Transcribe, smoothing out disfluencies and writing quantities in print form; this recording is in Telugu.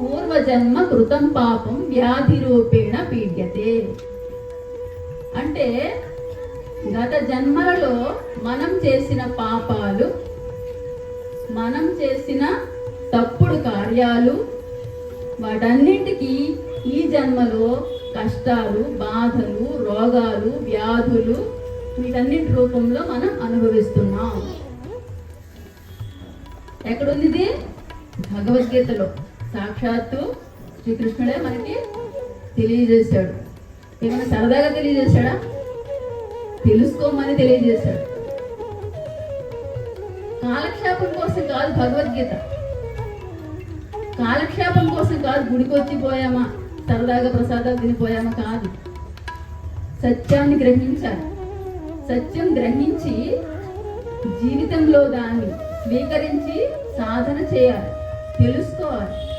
పూర్వజన్మ కృతం పాపం వ్యాధి రూపేణ పీడ్యతే. అంటే గత జన్మలలో మనం చేసిన పాపాలు, మనం చేసిన తప్పుడు కార్యాలు, వాటన్నింటికి ఈ జన్మలో కష్టాలు, బాధలు, రోగాలు, వ్యాధులు, వీటన్నింటి రూపంలో మనం అనుభవిస్తున్నాం. ఎక్కడుంది ఇది? భగవద్గీతలో సాక్షాత్తు శ్రీకృష్ణుడే మనకి తెలియజేశాడు. ఏమైనా సరదాగా తెలియజేశాడా? తెలుసుకోమని తెలియజేశాడు. కాలక్షేపం కోసం కాదు భగవద్గీత. కాలక్షేపం కోసం కాదు, గుడికి వచ్చిపోయామా, సరదాగా ప్రసాదాలు తినిపోయామా కాదు. సత్యాన్ని గ్రహించాలి. సత్యం గ్రహించి జీవితంలో దాన్ని స్వీకరించి సాధన చేయాలి, తెలుసుకోవాలి.